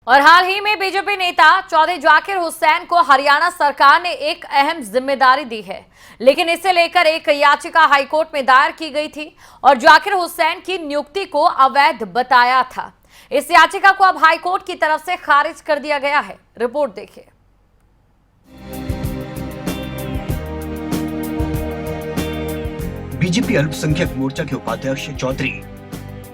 और हाल ही में बीजेपी नेता चौधरी जाकिर हुसैन को हरियाणा सरकार ने एक अहम जिम्मेदारी दी है, लेकिन इसे लेकर एक याचिका हाईकोर्ट में दायर की गई थी और जाकिर हुसैन की नियुक्ति को अवैध बताया था। इस याचिका को अब हाईकोर्ट की तरफ से खारिज कर दिया गया है। रिपोर्ट देखिए। बीजेपी अल्पसंख्यक मोर्चा के उपाध्यक्ष चौधरी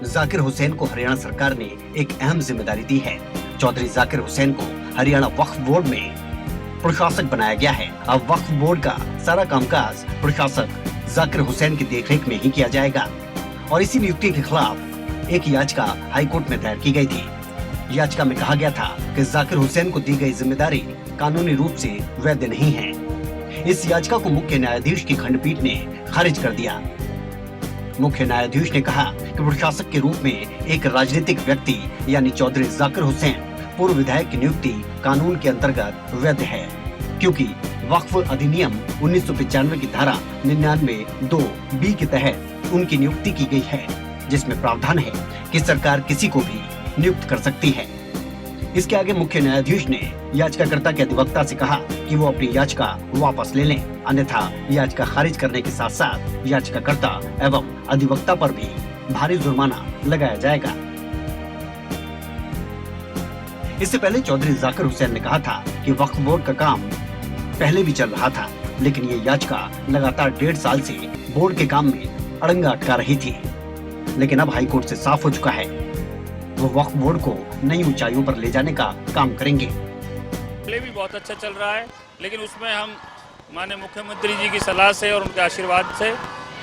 जाकिर हुसैन को हरियाणा सरकार ने एक अहम जिम्मेदारी दी है। चौधरी जाकिर हुसैन को हरियाणा वक्फ बोर्ड में प्रशासक बनाया गया है। अब वक्फ बोर्ड का सारा कामकाज प्रशासक जाकिर हुसैन की देखरेख में ही किया जाएगा और इसी नियुक्ति के खिलाफ एक याचिका हाईकोर्ट में दायर की गई थी। याचिका में कहा गया था कि जाकिर हुसैन को दी गई जिम्मेदारी कानूनी रूप से वैध नहीं है। इस याचिका को मुख्य न्यायाधीश की खंडपीठ ने खारिज कर दिया। मुख्य न्यायाधीश ने कहा कि प्रशासक के रूप में एक राजनीतिक व्यक्ति यानी चौधरी जाकिर हुसैन पूर्व विधायक की नियुक्ति कानून के अंतर्गत वैध है, क्योंकि वक्फ अधिनियम 1995 की धारा 99(2)(b) के तहत उनकी नियुक्ति की गई है, जिसमें प्रावधान है कि सरकार किसी को भी नियुक्त कर सकती है। इसके आगे मुख्य न्यायाधीश ने याचिकाकर्ता के अधिवक्ता से कहा कि वो अपनी याचिका वापस ले लें, अन्यथा याचिका खारिज करने के साथ साथ याचिकाकर्ता एवं अधिवक्ता पर भी भारी जुर्माना लगाया जाएगा। इससे पहले चौधरी जाकिर हुसैन ने कहा था कि वक्फ बोर्ड का काम पहले भी चल रहा था, लेकिन ये याचिका लगातार 1.5 साल से बोर्ड के काम में अड़ंगा अटका रही थी। लेकिन अब हाईकोर्ट से साफ हो चुका है, वो वक्फ बोर्ड को नई ऊंचाइयों पर ले जाने का काम करेंगे। पहले भी बहुत अच्छा चल रहा है, लेकिन उसमें हम माननीय मुख्यमंत्री जी की सलाह से और उनके आशीर्वाद से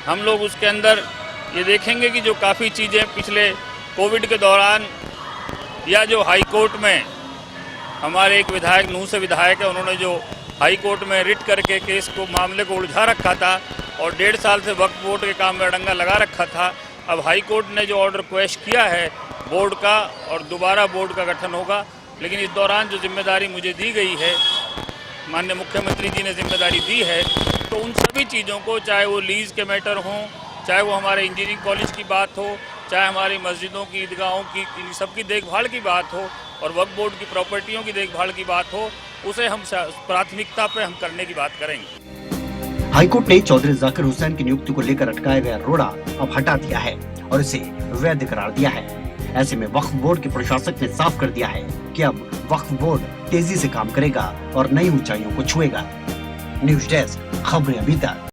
हम लोग उसके अंदर ये देखेंगे कि जो काफ़ी चीज़ें पिछले कोविड के दौरान या जो हाई कोर्ट में हमारे एक विधायक नूह से विधायक है, उन्होंने जो हाई कोर्ट में रिट करके केस को मामले को उलझा रखा था और 1.5 साल से वक्फ बोर्ड के काम में अड़ंगा लगा रखा था। अब हाई कोर्ट ने जो ऑर्डर क्वेश किया है बोर्ड का और दोबारा बोर्ड का गठन होगा, लेकिन इस दौरान जो जिम्मेदारी मुझे दी गई है, माननीय मुख्यमंत्री जी ने जिम्मेदारी दी है, तो उन सभी चीज़ों को, चाहे वो लीज के मैटर हों, चाहे वो हमारे इंजीनियरिंग कॉलेज की बात हो, चाहे हमारी मस्जिदों की, ईदगाहों की, सबकी देखभाल की बात हो और वक्फ बोर्ड की प्रॉपर्टियों की देखभाल की बात हो, उसे हम प्राथमिकता पे हम करने की बात करेंगे। हाईकोर्ट ने चौधरी जाकिर हुसैन की नियुक्ति को लेकर अटकाया गया रोड़ा अब हटा दिया है और इसे वैध करार दिया है। ऐसे में वक्फ बोर्ड के प्रशासक ने साफ कर दिया है कि अब वक्फ बोर्ड तेजी से काम करेगा और नई ऊंचाइयों को छुएगा। न्यूज़ डेस्क, खबरें अभी तक।